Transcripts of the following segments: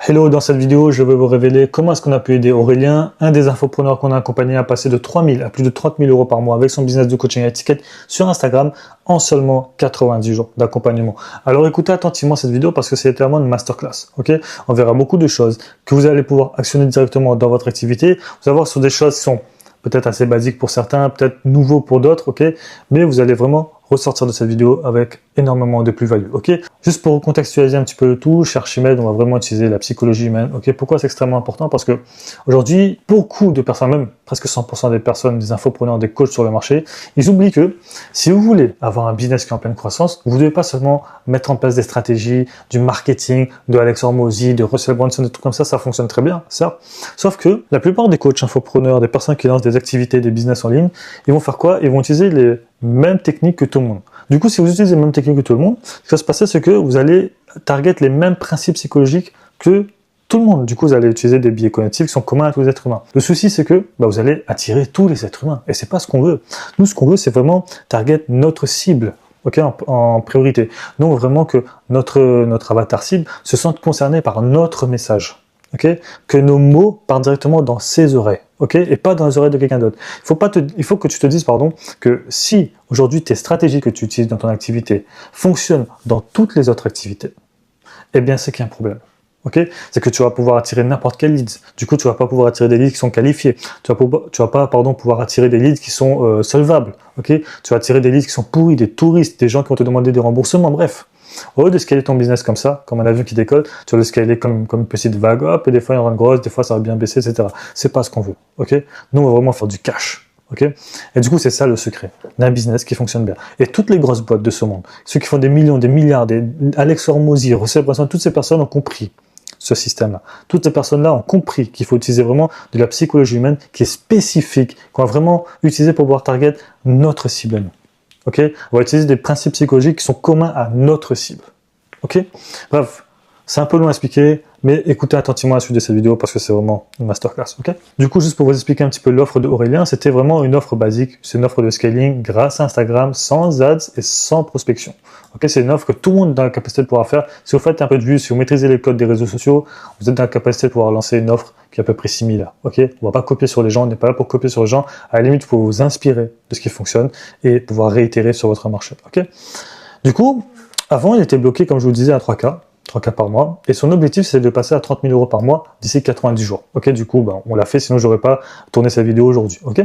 Hello, dans cette vidéo, je vais vous révéler comment est-ce qu'on a pu aider Aurélien, un des infopreneurs qu'on a accompagné à passer de 3 000 à plus de 30 000 euros par mois avec son business de coaching à étiquette sur Instagram en seulement 90 jours d'accompagnement. Alors écoutez attentivement cette vidéo parce que c'est littéralement une masterclass, ok? On verra beaucoup de choses que vous allez pouvoir actionner directement dans votre activité. Vous allez voir sur des choses qui sont peut-être assez basiques pour certains, peut-être nouveaux pour d'autres, ok? Mais vous allez vraiment ressortir de cette vidéo avec énormément de plus-value, ok? Juste pour contextualiser un petit peu le tout, chez Archimède, on va vraiment utiliser la psychologie humaine, ok? Pourquoi c'est extrêmement important? Parce que aujourd'hui, beaucoup de personnes, même presque 100% des personnes, des infopreneurs, des coachs sur le marché, ils oublient que si vous voulez avoir un business qui est en pleine croissance, vous ne devez pas seulement mettre en place des stratégies, du marketing, de Alex Hormozy, de Russell Brunson, des trucs comme ça fonctionne très bien, certes. Sauf que la plupart des coachs infopreneurs, des personnes qui lancent des activités, des business en ligne, ils vont faire quoi? Ils vont utiliser les mêmes techniques que tout le monde. Du coup, si vous utilisez les mêmes techniques que tout le monde, ce qui va se passer, c'est que vous allez target les mêmes principes psychologiques que tout le monde. Du coup, vous allez utiliser des biais cognitifs qui sont communs à tous les êtres humains. Le souci, c'est que vous allez attirer tous les êtres humains. Et c'est pas ce qu'on veut. Nous, ce qu'on veut, c'est vraiment target notre cible. Okay, en priorité. Donc, vraiment que notre avatar cible se sente concerné par notre message. Okay, que nos mots partent directement dans ses oreilles, okay, et pas dans les oreilles de quelqu'un d'autre. Il faut que tu te dises, que si aujourd'hui tes stratégies que tu utilises dans ton activité fonctionnent dans toutes les autres activités, eh bien c'est qu'il y a un problème. Okay, c'est que tu vas pouvoir attirer n'importe quel lead. Du coup, tu vas pas pouvoir attirer des leads qui sont qualifiés. Tu vas pas pouvoir attirer des leads qui sont solvables. Okay, tu vas attirer des leads qui sont pourris, des touristes, des gens qui vont te demander des remboursements. Bref. Au lieu de scaler ton business comme ça, comme un avion qui décolle, tu vas le scaler comme une petite vague, hop, et des fois il y aura une grosse, des fois ça va bien baisser, etc. C'est pas ce qu'on veut, ok? Nous, on va vraiment faire du cash, ok? Et du coup, c'est ça le secret d'un business qui fonctionne bien. Et toutes les grosses boîtes de ce monde, ceux qui font des millions, des milliards, des Alex Hormozy, Russell Brunson, toutes ces personnes ont compris ce système-là. Toutes ces personnes-là ont compris qu'il faut utiliser vraiment de la psychologie humaine qui est spécifique, qu'on va vraiment utiliser pour pouvoir target notre cible à nous. Ok, on va utiliser des principes psychologiques qui sont communs à notre cible. Ok, bref, c'est un peu long à expliquer, mais écoutez attentivement la suite de cette vidéo parce que c'est vraiment une masterclass. Ok, du coup, juste pour vous expliquer un petit peu l'offre d'Aurélien, c'était vraiment une offre basique. C'est une offre de scaling grâce à Instagram, sans ads et sans prospection. Ok, c'est une offre que tout le monde est dans la capacité de pouvoir faire. Si vous faites un peu de vues, si vous maîtrisez les codes des réseaux sociaux, vous êtes dans la capacité de pouvoir lancer une offre qui est à peu près similaire. Ok, on va pas copier sur les gens, on n'est pas là pour copier sur les gens. À la limite, il faut vous inspirer de ce qui fonctionne et pouvoir réitérer sur votre marché. Ok, du coup, avant, il était bloqué, comme je vous le disais, à 3K par mois. Et son objectif, c'est de passer à 30 000 euros par mois d'ici 90 jours. Ok, du coup, on l'a fait, sinon j'aurais pas tourné cette vidéo aujourd'hui. Ok.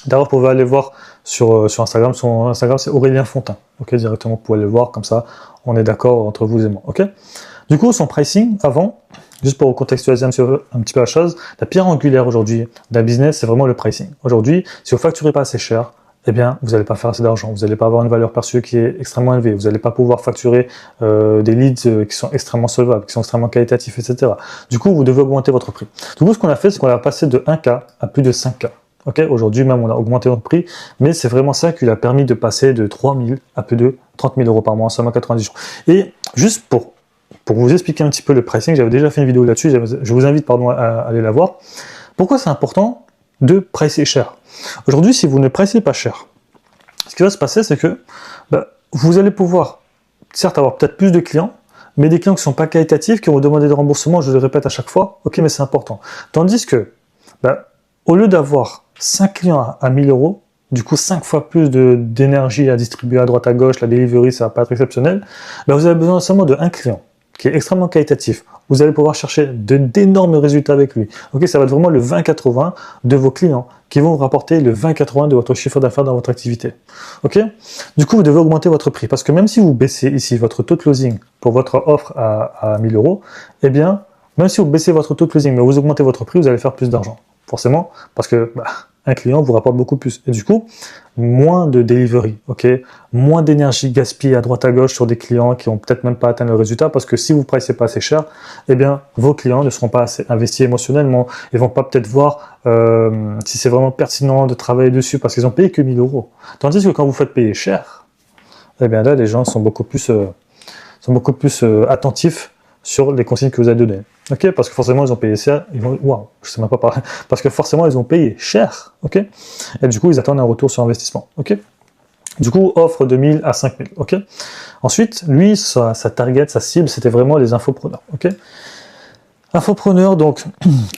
D'ailleurs, vous pouvez aller voir sur Instagram. Son Instagram, c'est Aurélien Fontaine. Ok, directement, vous pouvez aller voir, comme ça, on est d'accord entre vous et moi. Ok. Du coup, son pricing, avant, juste pour contextualiser un petit peu la chose, la pierre angulaire aujourd'hui d'un business, c'est vraiment le pricing. Aujourd'hui, si vous facturez pas assez cher, eh bien, vous n'allez pas faire assez d'argent, vous n'allez pas avoir une valeur perçue qui est extrêmement élevée, vous n'allez pas pouvoir facturer des leads qui sont extrêmement solvables, qui sont extrêmement qualitatifs, etc. Du coup, vous devez augmenter votre prix. Du coup, ce qu'on a fait, c'est qu'on a passé de 1K à plus de 5K. Okay, aujourd'hui même, on a augmenté notre prix, mais c'est vraiment ça qui lui a permis de passer de 3 000 à plus de 30 000 euros par mois en seulement 90 jours. Et juste pour vous expliquer un petit peu le pricing, j'avais déjà fait une vidéo là-dessus, je vous invite à aller la voir. Pourquoi c'est important de pricer cher? Aujourd'hui, si vous ne pricez pas cher, ce qui va se passer, c'est que vous allez pouvoir, certes, avoir peut-être plus de clients, mais des clients qui ne sont pas qualitatifs, qui vont demander des remboursements, je le répète à chaque fois, ok, mais c'est important. Tandis que, au lieu d'avoir 5 clients à 1 000 euros, du coup 5 fois plus d'énergie à distribuer à droite à gauche, la delivery, ça va pas être exceptionnel, vous avez besoin seulement de 1 client qui est extrêmement qualitatif. Vous allez pouvoir chercher d'énormes résultats avec lui. Ok, ça va être vraiment le 20-80 de vos clients qui vont vous rapporter le 20-80 de votre chiffre d'affaires dans votre activité. Ok, du coup, vous devez augmenter votre prix parce que même si vous baissez ici votre taux de closing pour votre offre à 1 000 euros, eh bien, même si vous baissez votre taux de closing mais vous augmentez votre prix, vous allez faire plus d'argent. Forcément, parce que un client vous rapporte beaucoup plus. Et du coup, moins de delivery, ok, moins d'énergie gaspillée à droite à gauche sur des clients qui vont peut-être même pas atteindre le résultat, parce que si vous ne pricez pas assez cher, eh bien, vos clients ne seront pas assez investis émotionnellement, ils vont pas peut-être voir si c'est vraiment pertinent de travailler dessus, parce qu'ils ont payé que 1 000 euros. Tandis que quand vous faites payer cher, eh bien là, les gens sont beaucoup plus attentifs sur les consignes que vous avez données. Ok, parce que forcément ils ont payé cher, je sais même pas parler, parce que forcément ils ont payé cher, ok, et du coup ils attendent un retour sur investissement, ok. Du coup, offre de 1000 à 5000, ok. Ensuite, lui, sa target, sa cible, c'était vraiment les infopreneurs, ok. Infopreneur, donc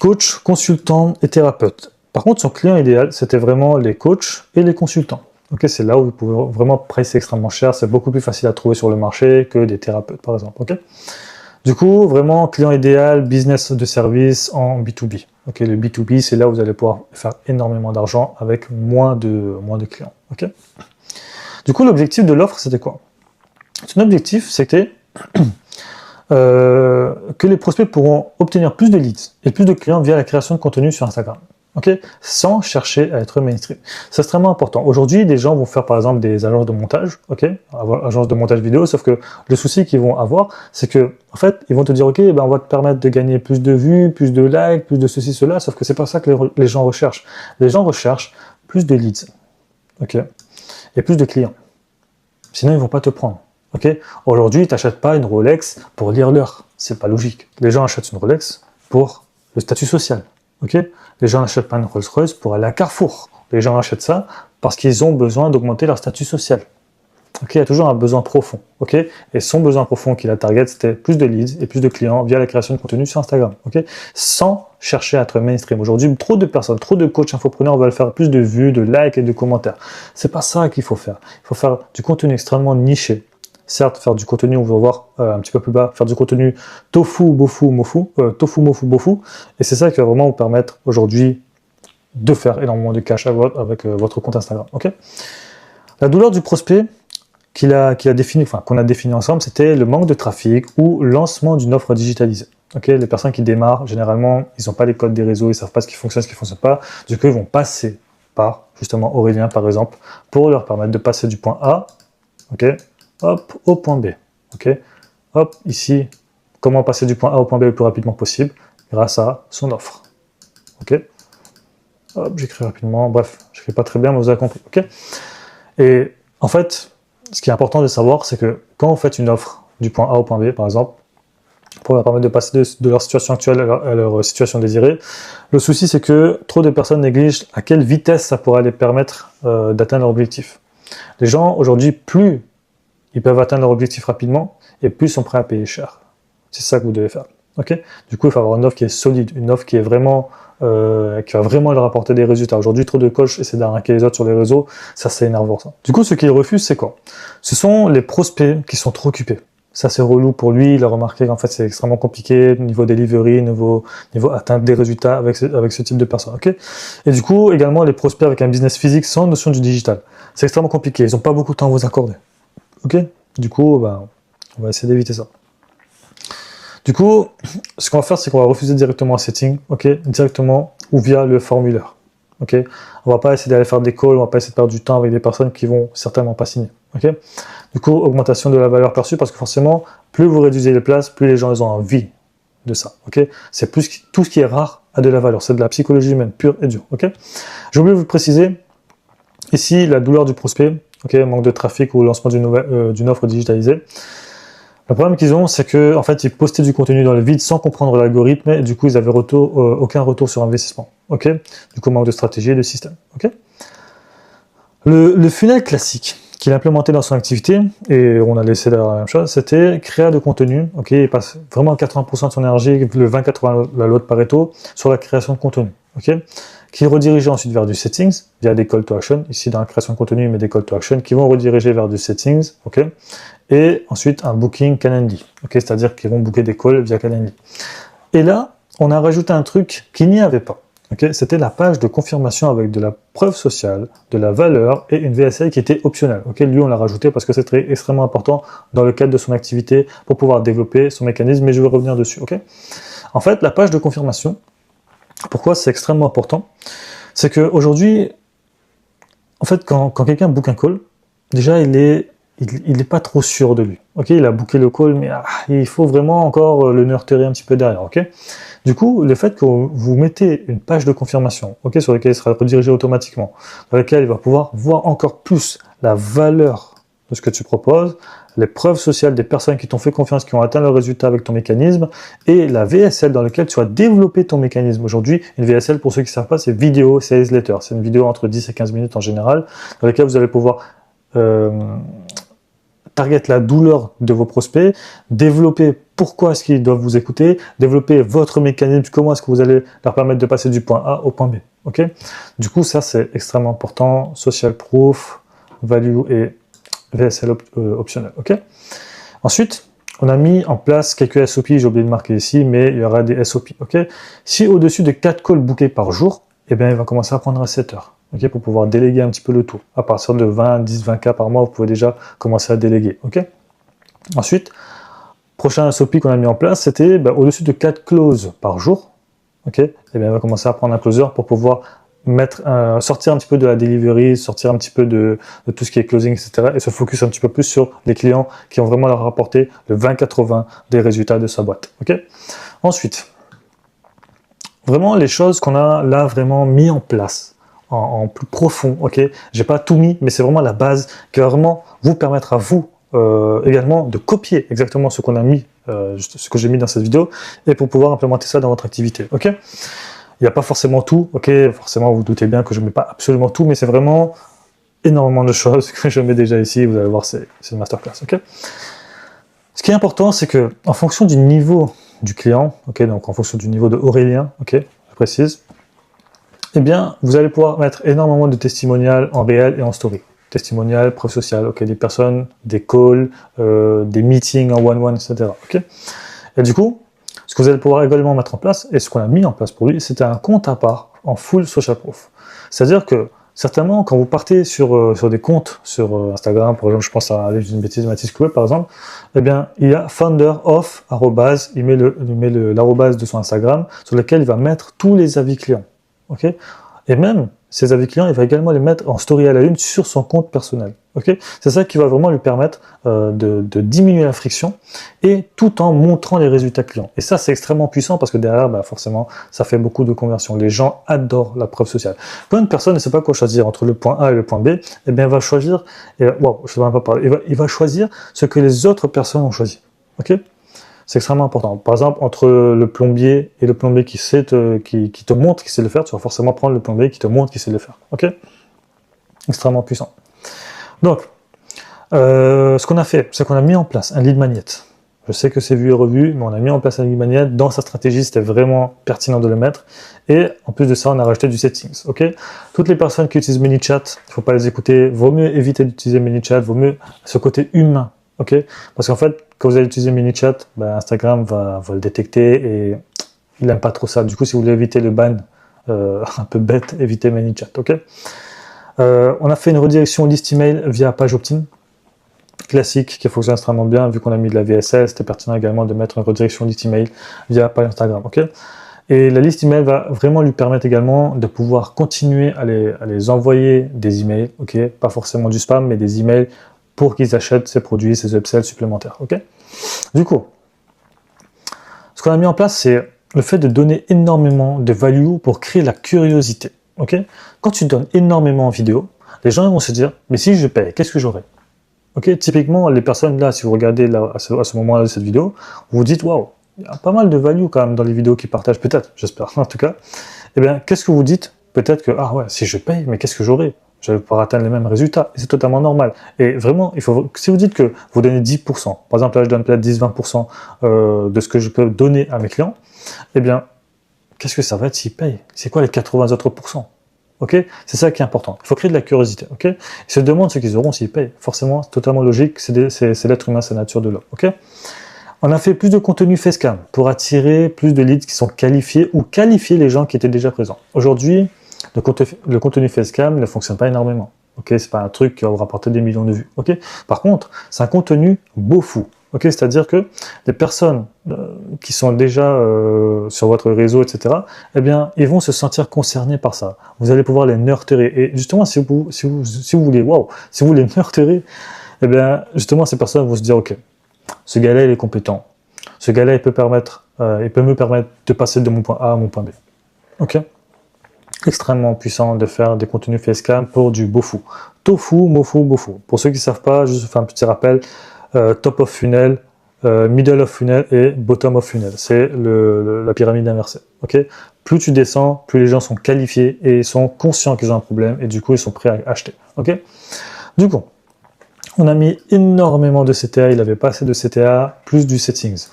coach, consultant et thérapeute. Par contre, son client idéal, c'était vraiment les coachs et les consultants. Ok, c'est là où vous pouvez vraiment pricer extrêmement cher. C'est beaucoup plus facile à trouver sur le marché que des thérapeutes, par exemple. Ok. Du coup, vraiment, client idéal, business de service en B2B. Ok, le B2B, c'est là où vous allez pouvoir faire énormément d'argent avec moins de clients. Ok. Du coup, l'objectif de l'offre, c'était quoi? Son objectif, c'était que les prospects pourront obtenir plus de leads et plus de clients via la création de contenu sur Instagram. Okay, sans chercher à être mainstream. C'est extrêmement important. Aujourd'hui, des gens vont faire par exemple des agences de montage, agences de montage vidéo, sauf que le souci qu'ils vont avoir, c'est que en fait, ils vont te dire ok, ben on va te permettre de gagner plus de vues, plus de likes, plus de ceci, cela, sauf que c'est pas ça que les gens recherchent. Les gens recherchent plus de leads, ok, et plus de clients. Sinon, ils vont pas te prendre. Ok. Aujourd'hui, tu n'achètes pas une Rolex pour lire l'heure. C'est pas logique. Les gens achètent une Rolex pour le statut social. Ok. Les gens n'achètent pas une Rolls-Royce pour aller à Carrefour. Les gens achètent ça parce qu'ils ont besoin d'augmenter leur statut social. Ok. Il y a toujours un besoin profond. Ok. Et son besoin profond qu'il a target, c'était plus de leads et plus de clients via la création de contenu sur Instagram. Ok. Sans chercher à être mainstream. Aujourd'hui, trop de personnes, trop de coachs infopreneurs veulent faire plus de vues, de likes et de commentaires. C'est pas ça qu'il faut faire. Il faut faire du contenu extrêmement niché. Certes, faire du contenu, on va voir un petit peu plus bas, faire du contenu tofu, bofu, mofu, tofu, mofu, bofu, et c'est ça qui va vraiment vous permettre aujourd'hui de faire énormément de cash avec votre compte Instagram. Ok. La douleur du prospect qu'on a défini ensemble, c'était le manque de trafic ou lancement d'une offre digitalisée. Ok, les personnes qui démarrent, généralement, ils n'ont pas les codes des réseaux, ils savent pas ce qui fonctionne, ce qui fonctionne pas. Du coup, ils vont passer par justement Aurélien, par exemple, pour leur permettre de passer du point A, ok, hop, au point B. Ok, hop, ici, comment passer du point A au point B le plus rapidement possible grâce à son offre. Ok, hop, j'écris rapidement. Bref, je n'écris pas très bien, mais vous avez compris. Ok, et en fait, ce qui est important de savoir, c'est que quand vous faites une offre du point A au point B, par exemple, pour leur permettre de passer de leur situation actuelle à leur situation désirée, le souci, c'est que trop de personnes négligent à quelle vitesse ça pourrait les permettre d'atteindre leur objectif. Les gens, aujourd'hui, plus ils peuvent atteindre leur objectif rapidement et plus ils sont prêts à payer cher. C'est ça que vous devez faire. Okay. Du coup, il faut avoir une offre qui est solide, une offre qui est vraiment, qui va vraiment leur apporter des résultats. Aujourd'hui, trop de coachs essaient d'arnaquer les autres sur les réseaux, ça c'est énervant ça. Du coup, ce qu'ils refusent, c'est quoi? Ce sont les prospects qui sont trop occupés. Ça c'est relou pour lui, il a remarqué qu'en fait c'est extrêmement compliqué, niveau delivery, niveau atteinte des résultats avec ce type de personnes. Okay. Et du coup, également les prospects avec un business physique sans notion du digital. C'est extrêmement compliqué, ils n'ont pas beaucoup de temps à vous accorder. Ok, du coup, on va essayer d'éviter ça. Du coup, ce qu'on va faire, c'est qu'on va refuser directement un setting, ok, directement ou via le formulaire. Ok, on va pas essayer d'aller faire des calls, on va pas essayer de perdre du temps avec des personnes qui vont certainement pas signer. Ok, du coup, augmentation de la valeur perçue parce que forcément, plus vous réduisez les places, plus les gens ils ont envie de ça. Ok, c'est plus tout ce qui est rare a de la valeur, c'est de la psychologie humaine pure et dure. Ok, j'ai oublié de vous préciser ici la douleur du prospect. Ok, manque de trafic ou lancement d'une offre digitalisée. Le problème qu'ils ont, c'est que en fait, ils postaient du contenu dans le vide sans comprendre l'algorithme et du coup, ils avaient aucun retour sur investissement. Ok, du coup, manque de stratégie et de système. Ok. Le funnel classique qu'il a implémenté dans son activité, et on a laissé la même chose, c'était créer de contenu. Ok, il passe vraiment 80% de son énergie, le 20-80 la loi de Pareto, sur la création de contenu. Ok, qui redirigeait ensuite vers du settings via des call to action. Ici, dans la création de contenu, il met des call to action qui vont rediriger vers du settings. Ok, et ensuite un booking Calendly. Ok, c'est-à-dire qu'ils vont booker des calls via Calendly. Et là, on a rajouté un truc qu'il n'y avait pas. Okay, c'était la page de confirmation avec de la preuve sociale, de la valeur et une VSL qui était optionnelle. Okay, lui, on l'a rajouté parce que c'est extrêmement important dans le cadre de son activité pour pouvoir développer son mécanisme, mais je vais revenir dessus. Okay. En fait, la page de confirmation, pourquoi c'est extrêmement important? C'est qu'aujourd'hui, en fait, quand quelqu'un book un call, déjà, il est pas trop sûr de lui. Ok, il a booké le call, mais il faut vraiment encore le nurturer un petit peu derrière. Ok. Du coup, le fait que vous mettez une page de confirmation, ok, sur laquelle il sera redirigé automatiquement, dans laquelle il va pouvoir voir encore plus la valeur de ce que tu proposes, les preuves sociales des personnes qui t'ont fait confiance, qui ont atteint le résultat avec ton mécanisme, et la VSL dans laquelle tu vas développer ton mécanisme. Aujourd'hui, une VSL, pour ceux qui ne savent pas, c'est Video Sales Letter. C'est une vidéo entre 10 et 15 minutes en général, dans laquelle vous allez pouvoir target la douleur de vos prospects, développer pourquoi est-ce qu'ils doivent vous écouter, développer votre mécanisme, comment est-ce que vous allez leur permettre de passer du point A au point B. Ok? Du coup, ça c'est extrêmement important. Social proof, value et VSL optionnel. Ok? Ensuite, on a mis en place quelques SOP, j'ai oublié de marquer ici, mais il y aura des SOP. Ok? Si au-dessus de 4 calls bookés par jour, eh bien, il va commencer à prendre à 7 heures. Okay, pour pouvoir déléguer un petit peu le tout. À partir de 10-20 cas par mois, vous pouvez déjà commencer à déléguer. Okay. Ensuite, prochain SOP qu'on a mis en place, c'était au-dessus de 4 closes par jour. Okay, et bien, on va commencer à prendre un closer pour pouvoir sortir un petit peu de la delivery, sortir un petit peu de tout ce qui est closing, etc. et se focus un petit peu plus sur les clients qui ont vraiment leur rapporté le 20-80 des résultats de sa boîte. Okay. Ensuite, vraiment les choses qu'on a là vraiment mis en place. En plus profond, ok. J'ai pas tout mis, mais c'est vraiment la base qui va vraiment vous permettre à vous également de copier exactement ce qu'on a mis, ce que j'ai mis dans cette vidéo, et pour pouvoir implémenter ça dans votre activité, ok. Il n'y a pas forcément tout, ok. Forcément, vous vous doutez bien que je ne mets pas absolument tout, mais c'est vraiment énormément de choses que je mets déjà ici. Vous allez voir, c'est une masterclass, ok. Ce qui est important, c'est que en fonction du niveau du client, ok, donc en fonction du niveau de Aurélien, ok, je précise. Eh bien, vous allez pouvoir mettre énormément de testimonials en réel et en story. Testimonials, preuve sociale, ok, des personnes, des calls, des meetings en one-one, etc. Ok. Et du coup, ce que vous allez pouvoir également mettre en place, et ce qu'on a mis en place pour lui, c'était un compte à part en full social proof. C'est-à-dire que, certainement, quand vous partez sur des comptes sur Instagram, par exemple, je pense à une bêtise, Mathis Coué, par exemple, eh bien, il y a founder of, arrobase, il met l'arrobase de son Instagram, sur lequel il va mettre tous les avis clients. Okay. Et même ces avis clients, il va également les mettre en story à la une sur son compte personnel. Okay. C'est ça qui va vraiment lui permettre de diminuer la friction et tout en montrant les résultats clients. Et ça, c'est extrêmement puissant parce que derrière, forcément, ça fait beaucoup de conversions. Les gens adorent la preuve sociale. Quand une personne ne sait pas quoi choisir entre le point A et le point B, eh bien, elle va choisir, je ne sais même pas parler, il va choisir ce que les autres personnes ont choisi. Okay. C'est extrêmement important. Par exemple, entre le plombier et le plombier qui te montre qu'il sait le faire, tu vas forcément prendre le plombier qui te montre qu'il sait le faire. Ok? Extrêmement puissant. Donc, ce qu'on a fait, c'est qu'on a mis en place un lead magnet. Je sais que c'est vu et revu, mais on a mis en place un lead magnet. Dans sa stratégie, c'était vraiment pertinent de le mettre. Et en plus de ça, on a rajouté du settings. Ok? Toutes les personnes qui utilisent ManyChat, il ne faut pas les écouter. Vaut mieux éviter d'utiliser ManyChat. Vaut mieux ce côté humain. Ok? Parce qu'en fait, quand vous allez utiliser ManyChat, Instagram va le détecter et il n'aime pas trop ça. Du coup, si vous voulez éviter le ban un peu bête, évitez ManyChat. Ok. On a fait une redirection list email via page opt-in classique qui fonctionne extrêmement bien. Vu qu'on a mis de la VSL, c'était pertinent également de mettre une redirection list email via page Instagram. Ok. Et la liste email va vraiment lui permettre également de pouvoir continuer à les envoyer des emails. Ok. Pas forcément du spam, mais des emails pour qu'ils achètent ces produits, ces upsells supplémentaires. Okay. Du coup, ce qu'on a mis en place, c'est le fait de donner énormément de value pour créer la curiosité. Okay. Quand tu donnes énormément en vidéo, les gens vont se dire, mais si je paye, qu'est-ce que j'aurai? Okay. Typiquement, les personnes là, si vous regardez là, à ce moment-là de cette vidéo, vous vous dites, waouh, il y a pas mal de value quand même dans les vidéos qu'ils partagent, peut-être, j'espère, en tout cas. Eh bien, qu'est-ce que vous dites? Peut-être que, ah ouais, si je paye, mais qu'est-ce que j'aurai? Je vais pouvoir atteindre les mêmes résultats. Et c'est totalement normal. Et vraiment, si vous dites que vous donnez 10%, par exemple, là, je donne peut-être 10-20% de ce que je peux donner à mes clients, eh bien, qu'est-ce que ça va être s'ils payent? C'est quoi les 80 autres pourcents? Ok? C'est ça qui est important. Il faut créer de la curiosité. Ok? Ils se demandent ce qu'ils auront s'ils payent. Forcément, c'est totalement logique. C'est l'être humain, c'est la nature de l'homme. Ok? On a fait plus de contenu facecam pour attirer plus de leads qui sont qualifiés ou qualifier les gens qui étaient déjà présents. Aujourd'hui, le contenu facecam ne fonctionne pas énormément. Ok, c'est pas un truc qui va vous rapporter des millions de vues. Ok. Par contre, c'est un contenu beau fou. Ok, c'est-à-dire que les personnes qui sont déjà sur votre réseau, etc., eh bien, ils vont se sentir concernés par ça. Vous allez pouvoir les nurturer. Et justement, si vous voulez nurturer, eh bien, justement, ces personnes vont se dire, ok, ce gars-là, il est compétent. Ce gars-là, il peut me permettre de passer de mon point A à mon point B. Ok. Extrêmement puissant de faire des contenus facecam pour du Bofu. Tofu, Mofu, Bofu. Pour ceux qui ne savent pas, juste faire un petit rappel, top of funnel, middle of funnel et bottom of funnel. C'est la pyramide inversée. Okay. Plus tu descends, plus les gens sont qualifiés et sont conscients qu'ils ont un problème et du coup ils sont prêts à acheter. Okay. Du coup, On a mis énormément de CTA, il n'avait pas assez de CTA, plus du settings.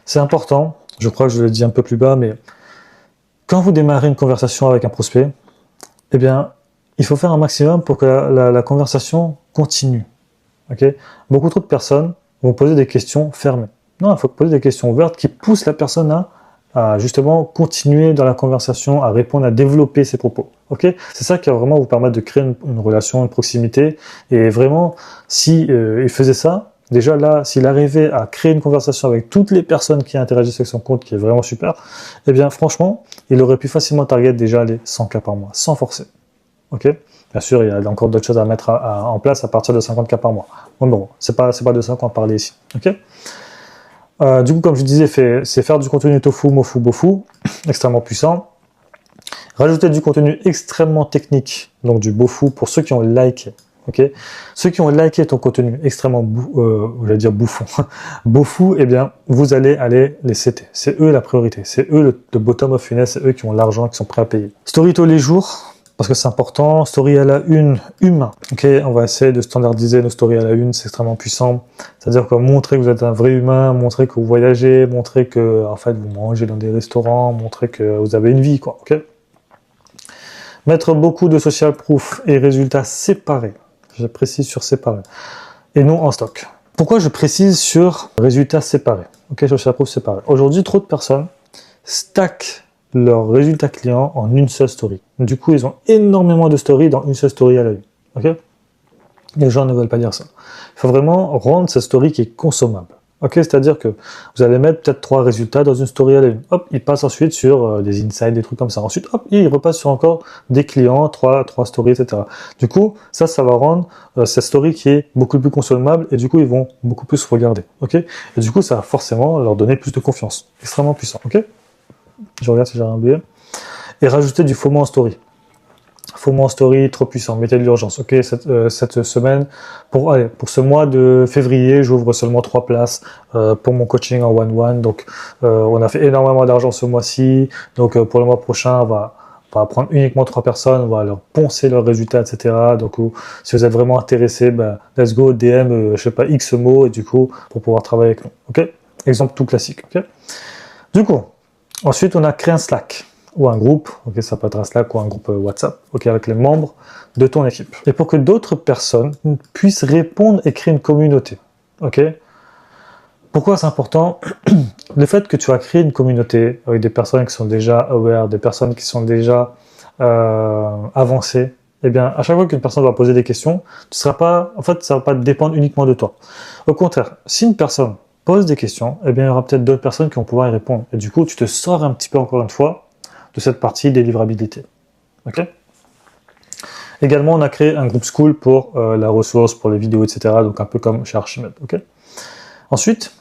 C'est important, je crois que je le dis un peu plus bas, mais quand vous démarrez une conversation avec un prospect, eh bien, il faut faire un maximum pour que la conversation continue. Okay. Beaucoup trop de personnes vont poser des questions fermées. Non, il faut poser des questions ouvertes qui poussent la personne à justement continuer dans la conversation, à répondre, à développer ses propos. Okay. C'est ça qui va vraiment vous permettre de créer une relation, une proximité. Et vraiment, si il faisait ça, déjà là, s'il arrivait à créer une conversation avec toutes les personnes qui interagissent avec son compte, qui est vraiment super, eh bien franchement, il aurait pu facilement target déjà les 100K par mois, sans forcer. Ok. Bien sûr, il y a encore d'autres choses à mettre en place à partir de 50K par mois. Bon, c'est pas de ça qu'on va parler ici. Okay. Du coup, comme je disais, c'est faire du contenu tofu, mofu, bofu, extrêmement puissant. Rajouter du contenu extrêmement technique, donc du bofu pour ceux qui ont liké. Okay. Ceux qui ont liké ton contenu extrêmement, bouffon, bofu, eh bien, vous allez aller les CT. C'est eux la priorité. C'est eux le bottom of funnel. C'est eux qui ont l'argent, qui sont prêts à payer. Story tous les jours. Parce que c'est important, story à la une, humain. Ok, on va essayer de standardiser nos stories à la une, c'est extrêmement puissant. C'est-à-dire que montrer que vous êtes un vrai humain, montrer que vous voyagez, montrer que en fait vous mangez dans des restaurants, montrer que vous avez une vie, quoi. Ok. Mettre beaucoup de social proof et résultats séparés. Je précise sur séparés et non en stock. Pourquoi je précise sur résultats séparés? Ok, social proof séparés. Aujourd'hui, trop de personnes stackent leurs résultats clients en une seule story. Du coup, ils ont énormément de stories dans une seule story à la une. Ok. Les gens ne veulent pas dire ça. Il faut vraiment rendre cette story qui est consommable. Ok, c'est-à-dire que vous allez mettre peut-être 3 résultats dans une story à la une. Hop, il passe ensuite sur des insights, des trucs comme ça. Ensuite, hop, il repasse sur encore des clients, 3 stories, etc. Du coup, ça va rendre cette story qui est beaucoup plus consommable et du coup, ils vont beaucoup plus regarder. Ok. Et du coup, ça va forcément leur donner plus de confiance. Extrêmement puissant. Ok. Je regarde si j'ai rien oublié. Et rajouter du FOMO en story. FOMO en story, trop puissant. Mettez de l'urgence. Ok, cette semaine, pour ce mois de février, j'ouvre seulement 3 places pour mon coaching en one-one. Donc, on a fait énormément d'argent ce mois-ci. Donc, pour le mois prochain, on va prendre uniquement 3 personnes. On va leur poncer leurs résultats, etc. Donc, si vous êtes vraiment intéressé, let's go, DM, je sais pas, X mots, et du coup, pour pouvoir travailler avec nous. Ok, exemple tout classique. Ok. Du coup, ensuite, on a créé un Slack ou un groupe, ok, ça peut être un Slack ou un groupe WhatsApp, ok, avec les membres de ton équipe. Et pour que d'autres personnes puissent répondre et créer une communauté, ok. Pourquoi c'est important? Le fait que tu vas créer une communauté avec des personnes qui sont déjà aware, des personnes qui sont déjà avancées, eh bien, à chaque fois qu'une personne va poser des questions, ça va pas dépendre uniquement de toi. Au contraire, si une personne pose des questions, eh bien, il y aura peut-être d'autres personnes qui vont pouvoir y répondre. Et du coup, tu te sors un petit peu, encore une fois, de cette partie délivrabilité. Ok. Également, on a créé un groupe school pour la ressource, pour les vidéos, etc. Donc, un peu comme chez Archimède. Ok. Ensuite,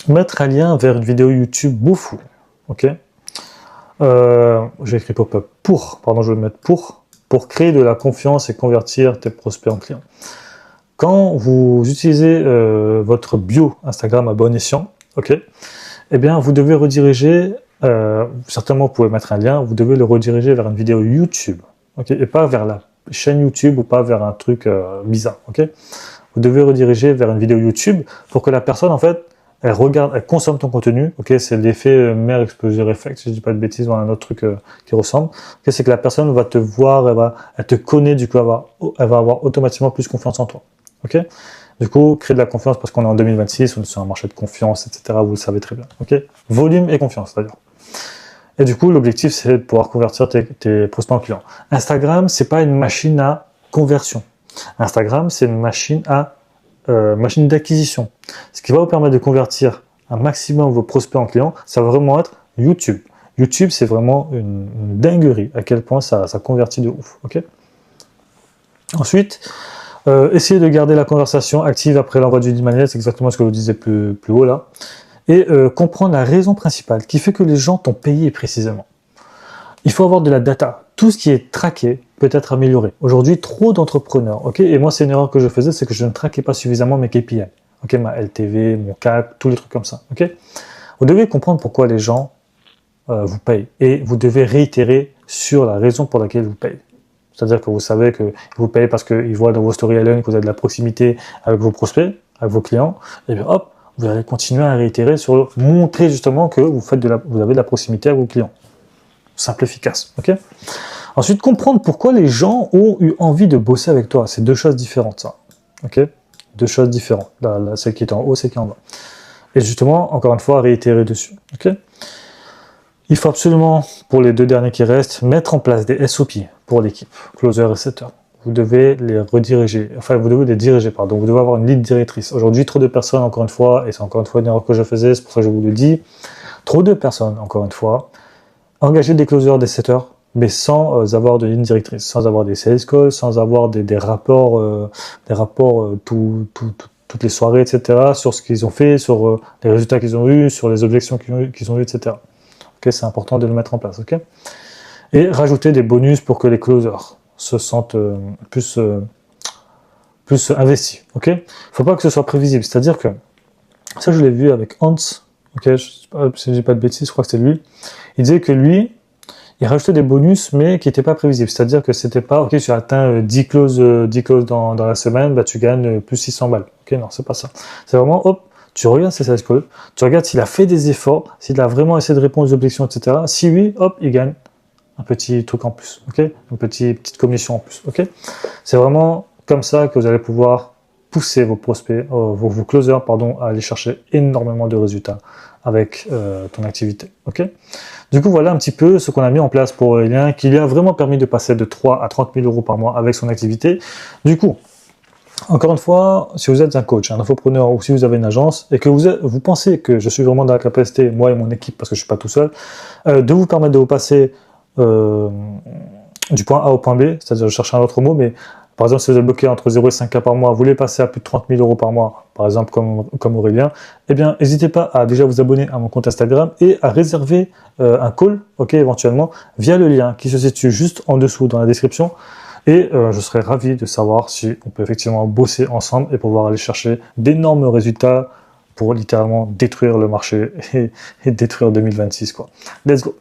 mettre un lien vers une vidéo YouTube boufou. Ok. J'ai écrit pop-up je vais le mettre pour créer de la confiance et convertir tes prospects en clients. Quand vous utilisez votre bio Instagram à bon escient, ok, eh bien, vous devez rediriger, certainement vous pouvez mettre un lien, vous devez le rediriger vers une vidéo YouTube, ok, et pas vers la chaîne YouTube ou pas vers un truc bizarre, ok. Vous devez rediriger vers une vidéo YouTube pour que la personne, en fait, elle regarde, elle consomme ton contenu, ok, c'est l'effet mère exposure effect, si je dis pas de bêtises, ou un autre truc qui ressemble, okay, c'est que la personne va te voir, elle te connaît, du coup, elle va avoir automatiquement plus confiance en toi. Ok. Du coup, créer de la confiance parce qu'on est en 2026, on est sur un marché de confiance, etc. Vous le savez très bien. Ok. Volume et confiance d'ailleurs. Et du coup, l'objectif, c'est de pouvoir convertir tes prospects en clients. Instagram, c'est pas une machine à conversion. Instagram, c'est une machine d'acquisition. Ce qui va vous permettre de convertir un maximum vos prospects en clients, ça va vraiment être YouTube. YouTube, c'est vraiment une dinguerie à quel point ça convertit de ouf. Ok. Ensuite, essayez de garder la conversation active après l'envoi du lead magnet, c'est exactement ce que je vous disais plus haut là. Et comprendre la raison principale qui fait que les gens t'ont payé précisément. Il faut avoir de la data. Tout ce qui est traqué peut être amélioré. Aujourd'hui, trop d'entrepreneurs, ok, et moi c'est une erreur que je faisais, c'est que je ne traquais pas suffisamment mes KPI. Ok, ma LTV, mon CAC, tous les trucs comme ça. Ok. Vous devez comprendre pourquoi les gens vous payent et vous devez réitérer sur la raison pour laquelle vous payent. C'est-à-dire que vous savez qu'ils vous payent parce qu'ils voient dans vos story Allen que vous avez de la proximité avec vos prospects, avec vos clients, et bien hop, vous allez continuer à réitérer sur montrer justement que vous avez de la proximité avec vos clients. Simple, efficace, ok? Ensuite, comprendre pourquoi les gens ont eu envie de bosser avec toi. C'est deux choses différentes, ça. Ok? Deux choses différentes. Là, celle qui est en haut, celle qui est en bas. Et justement, encore une fois, réitérer dessus. Ok? Il faut absolument, pour les deux derniers qui restent, mettre en place des SOP pour l'équipe, closer et setter. Vous devez les rediriger, enfin, vous devez les diriger, pardon. Vous devez avoir une ligne directrice. Aujourd'hui, trop de personnes, encore une fois, et c'est encore une fois une erreur que je faisais, c'est pour ça que je vous le dis, trop de personnes, encore une fois, engager des closers, des setters, mais sans avoir de ligne directrice, sans avoir des sales calls, sans avoir des rapports, toutes les soirées, etc., sur ce qu'ils ont fait, sur les résultats qu'ils ont eus, sur les objections qu'ils ont eues, etc. Okay, c'est important de le mettre en place. Okay, et rajouter des bonus pour que les closers se sentent plus investis. Ok, faut pas que ce soit prévisible. C'est-à-dire que ça, je l'ai vu avec Hans. Ok, si je dis pas de bêtises, je crois que c'est lui. Il disait que lui, il rajoutait des bonus, mais qui n'étaient pas prévisibles. C'est-à-dire que c'était pas, ok, tu as atteint 10 clauses dans la semaine, bah, tu gagnes plus 600 balles. Ok, non, c'est pas ça. C'est vraiment, hop, tu regardes ses sales calls, tu regardes s'il a fait des efforts, s'il a vraiment essayé de répondre aux objections, etc. Si oui, hop, il gagne un petit truc en plus, ok, une petite commission en plus, ok. C'est vraiment comme ça que vous allez pouvoir pousser vos prospects, vos closers, pardon, à aller chercher énormément de résultats avec ton activité, ok. Du coup, voilà un petit peu ce qu'on a mis en place pour Aurélien, qui lui a vraiment permis de passer de 3 à 30 000 euros par mois avec son activité. Du coup, encore une fois, si vous êtes un coach, un infopreneur ou si vous avez une agence et que vous pensez que je suis vraiment dans la capacité, moi et mon équipe, parce que je ne suis pas tout seul, de vous permettre de vous passer du point A au point B, c'est-à-dire je cherche un autre mot, mais par exemple si vous êtes bloqué entre 0 et 5K par mois, vous voulez passer à plus de 30 000 euros par mois, par exemple comme Aurélien, eh bien n'hésitez pas à déjà vous abonner à mon compte Instagram et à réserver un call, ok, éventuellement, via le lien qui se situe juste en dessous dans la description. Et je serais ravi de savoir si on peut effectivement bosser ensemble et pouvoir aller chercher d'énormes résultats pour littéralement détruire le marché et détruire 2026, quoi. Let's go!